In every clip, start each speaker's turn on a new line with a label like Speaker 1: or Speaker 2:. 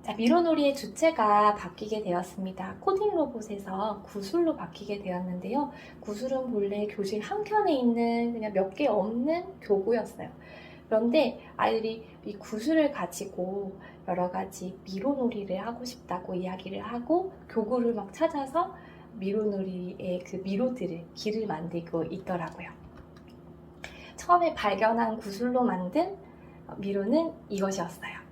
Speaker 1: 자, 미로놀이의 주체가 바뀌게 되었습니다. 코딩 로봇에서 구슬로 바뀌게 되었는데요. 구슬은 본래 교실 한켠에 있는 그냥 몇 개 없는 교구였어요. 그런데 아이들이 이 구슬을 가지고 여러 가지 미로놀이를 하고 싶다고 이야기를 하고 교구를 막 찾아서 미로놀이의 그 미로들을 길을 만들고 있더라고요. 처음에 발견한 구슬로 만든 미로는 이것이었어요.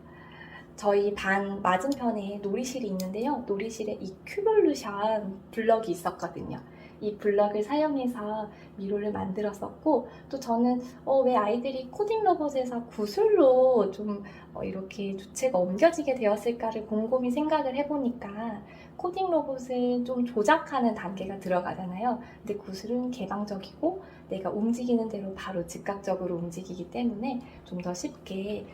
Speaker 1: 저희 반 맞은편에 놀이실이 있는데요. 놀이실에 이 큐볼루션 블럭이 있었거든요. 이 블럭을 사용해서 미로를 만들었었고, 또 저는 왜 아이들이 코딩 로봇에서 구슬로 좀 이렇게 주체가 옮겨지게 되었을까를 곰곰이 생각을 해보니까 코딩 로봇은 좀 조작하는 단계가 들어가잖아요. 근데 구슬은 개방적이고 내가 움직이는 대로 바로 즉각적으로 움직이기 때문에 좀 더 쉽게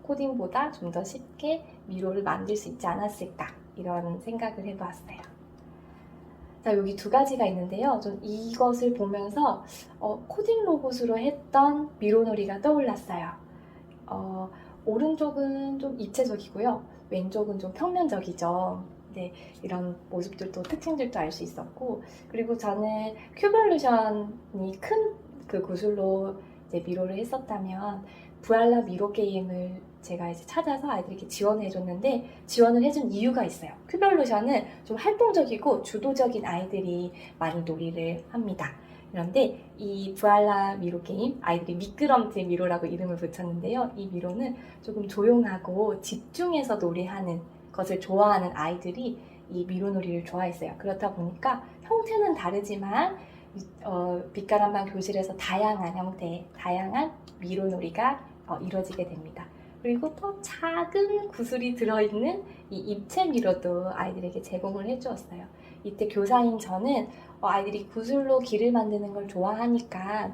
Speaker 1: 코딩보다 좀 더 쉽게 미로를 만들 수 있지 않았을까, 이런 생각을 해보았어요. 자, 여기 두 가지가 있는데요. 좀 이것을 보면서 코딩 로봇으로 했던 미로놀이가 떠올랐어요. 오른쪽은 좀 입체적이고요. 왼쪽은 좀 평면적이죠. 네, 이런 모습들도 특징들도 알 수 있었고, 그리고 저는 큐볼루션이 큰 그 구슬로 이제 미로를 했었다면 부알라 미로 게임을 제가 이제 찾아서 아이들에게 지원을 해줬는데, 지원을 해준 이유가 있어요. 큐별루션은 좀 활동적이고 주도적인 아이들이 많이 놀이를 합니다. 그런데 이 부알라 미로 게임, 아이들이 미끄럼틀 미로라고 이름을 붙였는데요. 이 미로는 조금 조용하고 집중해서 놀이하는 것을 좋아하는 아이들이 이 미로 놀이를 좋아했어요. 그렇다 보니까 형태는 다르지만 빛가람반 교실에서 다양한 형태의 다양한 미로 놀이가 이루어지게 됩니다. 그리고 또 작은 구슬이 들어있는 이 입체 미로도 아이들에게 제공을 해주었어요. 이때 교사인 저는 아이들이 구슬로 길을 만드는 걸 좋아하니까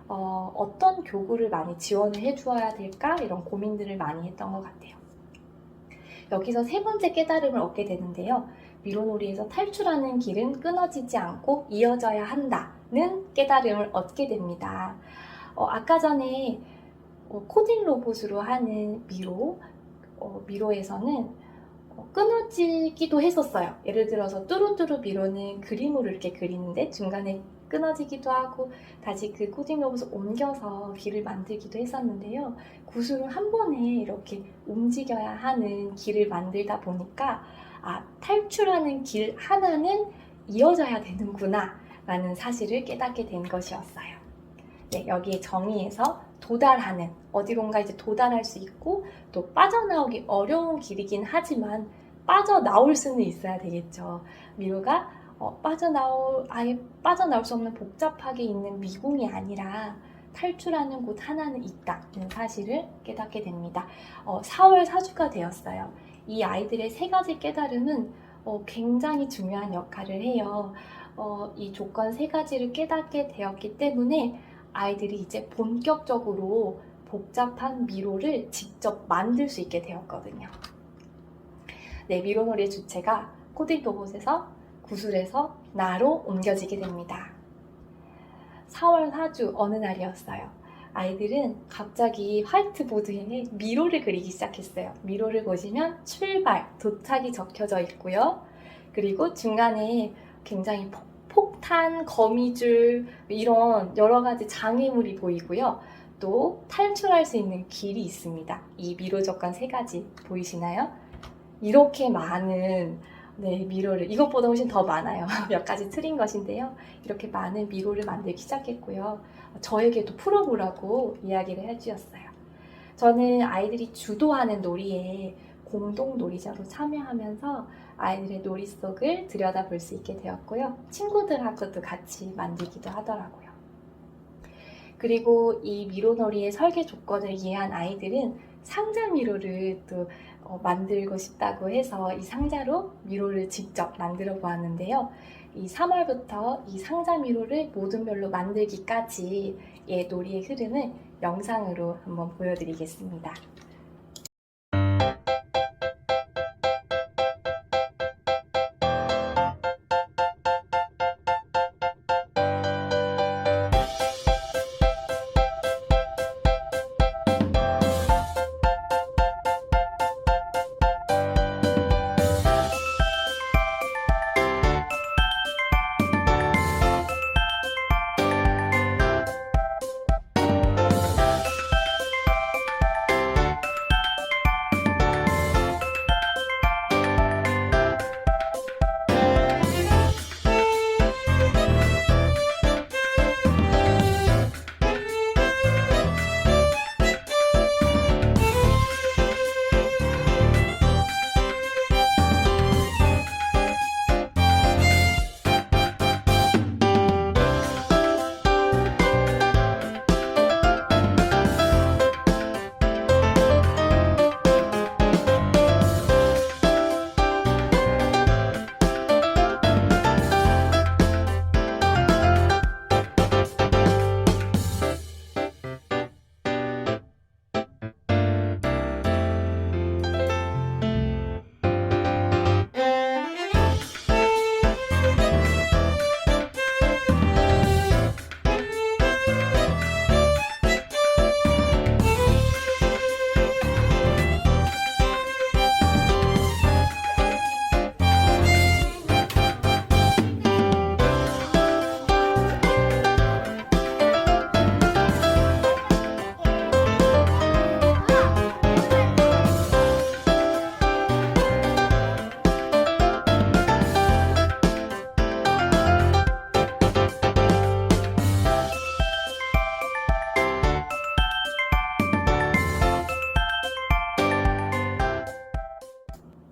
Speaker 1: 어떤 교구를 많이 지원을 해주어야 될까, 이런 고민들을 많이 했던 것 같아요. 여기서 세 번째 깨달음을 얻게 되는데요. 미로놀이에서 탈출하는 길은 끊어지지 않고 이어져야 한다는 깨달음을 얻게 됩니다. 아까 전에 코딩 로봇으로 하는 미로에서는 끊어지기도 했었어요. 예를 들어서 뚜루뚜루 미로는 그림으로 이렇게 그리는데 중간에 끊어지기도 하고 다시 그 코딩 로봇을 옮겨서 길을 만들기도 했었는데요. 구슬은 한 번에 이렇게 움직여야 하는 길을 만들다 보니까 탈출하는 길 하나는 이어져야 되는구나 라는 사실을 깨닫게 된 것이었어요. 네, 여기에 정의에서 도달하는, 어디론가 이제 도달할 수 있고 또 빠져나오기 어려운 길이긴 하지만 빠져나올 수는 있어야 되겠죠. 미로가 아예 빠져나올 수 없는 복잡하게 있는 미궁이 아니라 탈출하는 곳 하나는 있다는 사실을 깨닫게 됩니다. 4월 4주가 되었어요. 이 아이들의 세 가지 깨달음은 굉장히 중요한 역할을 해요. 이 조건 세 가지를 깨닫게 되었기 때문에 아이들이 이제 본격적으로 복잡한 미로를 직접 만들 수 있게 되었거든요. 네, 미로놀이의 주체가 코딩 로봇에서 구슬에서 나로 옮겨지게 됩니다. 4월 4주 어느 날이었어요. 아이들은 갑자기 화이트보드에 미로를 그리기 시작했어요. 미로를 보시면 출발, 도착이 적혀져 있고요. 그리고 중간에 굉장히 폭탄, 거미줄, 이런 여러 가지 장애물이 보이고요. 또 탈출할 수 있는 길이 있습니다. 이 미로 조건 세 가지 보이시나요? 이렇게 많은 미로를, 이것보다 훨씬 더 많아요. 몇 가지 틀린 것인데요. 이렇게 많은 미로를 만들기 시작했고요. 저에게도 풀어보라고 이야기를 해주셨어요. 저는 아이들이 주도하는 놀이에 공동 놀이자로 참여하면서 아이들의 놀이 속을 들여다볼 수 있게 되었고요. 친구들하고도 같이 만들기도 하더라고요. 그리고 이 미로놀이의 설계 조건을 이해한 아이들은 상자 미로를 또 만들고 싶다고 해서 이 상자로 미로를 직접 만들어 보았는데요. 이 3월부터 이 상자 미로를 모든 별로 만들기까지의 놀이의 흐름을 영상으로 한번 보여드리겠습니다.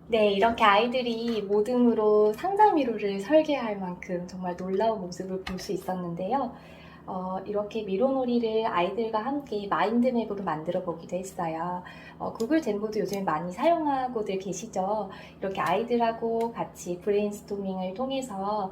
Speaker 1: 네, 이렇게 아이들이 모듬으로 상자 미로를 설계할 만큼 정말 놀라운 모습을 볼 수 있었는데요. 이렇게 미로놀이를 아이들과 함께 마인드맵으로 만들어 보기도 했어요. 구글 잼보드 요즘 많이 사용하고들 계시죠? 이렇게 아이들하고 같이 브레인스토밍을 통해서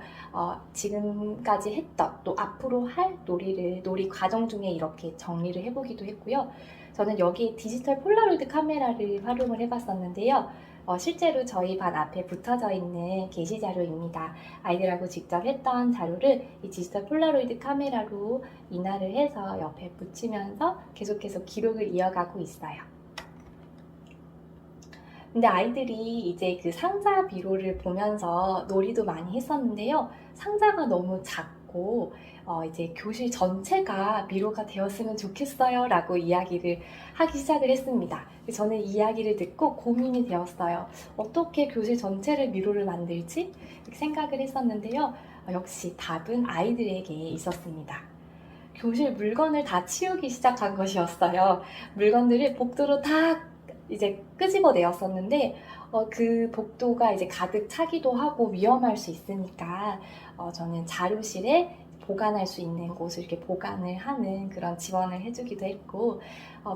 Speaker 1: 지금까지 했던 또 앞으로 할 놀이 과정 중에 이렇게 정리를 해보기도 했고요. 저는 여기에 디지털 폴라로이드 카메라를 활용을 해봤었는데요. 실제로 저희 반 앞에 붙어져 있는 게시 자료입니다. 아이들하고 직접 했던 자료를 이 디지털 폴라로이드 카메라로 인화를 해서 옆에 붙이면서 계속해서 기록을 이어가고 있어요. 근데 아이들이 이제 그 상자 미로를 보면서 놀이도 많이 했었는데요. 상자가 너무 작고 이제 교실 전체가 미로가 되었으면 좋겠어요 라고 이야기를 하기 시작을 했습니다. 저는 이 이야기를 듣고 고민이 되었어요. 어떻게 교실 전체를 미로를 만들지? 이렇게 생각을 했었는데요. 역시 답은 아이들에게 있었습니다. 교실 물건을 다 치우기 시작한 것이었어요. 물건들을 복도로 다 이제 끄집어내었었는데 그 복도가 이제 가득 차기도 하고 위험할 수 있으니까 저는 자료실에 보관할 수 있는 곳을 이렇게 보관을 하는 그런 지원을 해주기도 했고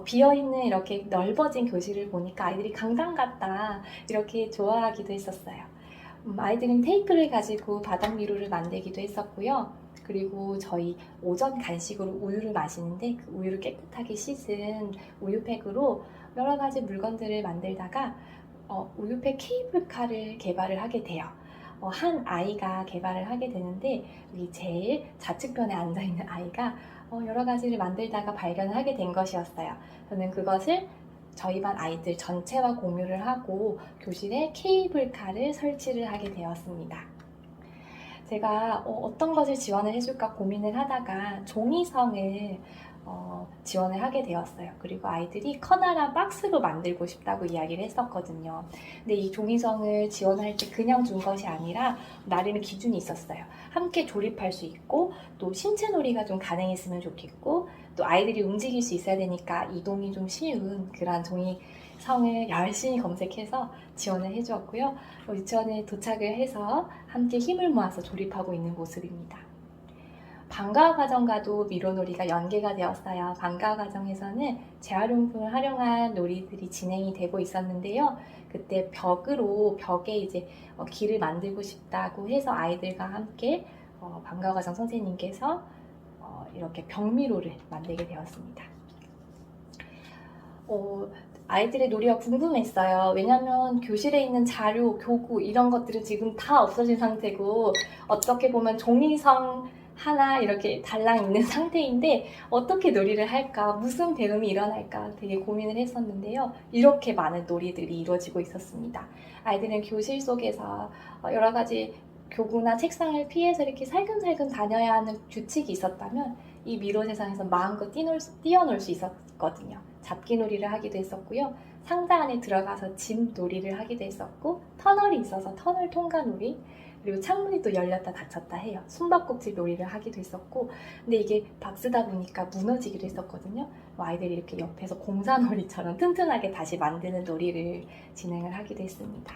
Speaker 1: 비어있는 이렇게 넓어진 교실을 보니까 아이들이 강당 같다 이렇게 좋아하기도 했었어요. 아이들은 테이프를 가지고 바닥 미로를 만들기도 했었고요. 그리고 저희 오전 간식으로 우유를 마시는데 그 우유를 깨끗하게 씻은 우유팩으로 여러 가지 물건들을 만들다가 우유팩 케이블카를 개발을 하게 돼요. 한 아이가 개발을 하게 되는데 여기 제일 좌측편에 앉아있는 아이가 여러 가지를 만들다가 발견을 하게 된 것이었어요. 저는 그것을 저희 반 아이들 전체와 공유를 하고 교실에 케이블카를 설치를 하게 되었습니다. 제가 어떤 것을 지원을 해줄까 고민을 하다가 종이성을 지원을 하게 되었어요. 그리고 아이들이 커다란 박스로 만들고 싶다고 이야기를 했었거든요. 근데 이 종이성을 지원할 때 그냥 준 것이 아니라 나름의 기준이 있었어요. 함께 조립할 수 있고 또 신체 놀이가 좀 가능했으면 좋겠고 또 아이들이 움직일 수 있어야 되니까 이동이 좀 쉬운 그런 종이성을 열심히 검색해서 지원을 해주었고요. 유치원에 도착을 해서 함께 힘을 모아서 조립하고 있는 모습입니다. 방과후 과정과도 미로놀이가 연계가 되었어요. 방과후 과정에서는 재활용품을 활용한 놀이들이 진행이 되고 있었는데요. 그때 벽에 이제 길을 만들고 싶다고 해서 아이들과 함께 방과후 과정 선생님께서 이렇게 벽미로를 만들게 되었습니다. 아이들의 놀이가 궁금했어요. 왜냐면 교실에 있는 자료, 교구 이런 것들은 지금 다 없어진 상태고 어떻게 보면 종이성 하나 이렇게 달랑 있는 상태인데 어떻게 놀이를 할까, 무슨 배움이 일어날까 되게 고민을 했었는데요. 이렇게 많은 놀이들이 이루어지고 있었습니다. 아이들은 교실 속에서 여러 가지 교구나 책상을 피해서 이렇게 살금살금 다녀야 하는 규칙이 있었다면 이 미로 세상에서 마음껏 뛰어놀 수 있었거든요. 잡기 놀이를 하기도 했었고요. 상자 안에 들어가서 집 놀이를 하기도 했었고 터널이 있어서 터널 통과 놀이 그리고 창문이 또 열렸다 닫혔다 해요. 숨바꼭질 놀이를 하기도 했었고 근데 이게 박스다 보니까 무너지기도 했었거든요. 아이들이 이렇게 옆에서 공사놀이처럼 튼튼하게 다시 만드는 놀이를 진행을 하기도 했습니다.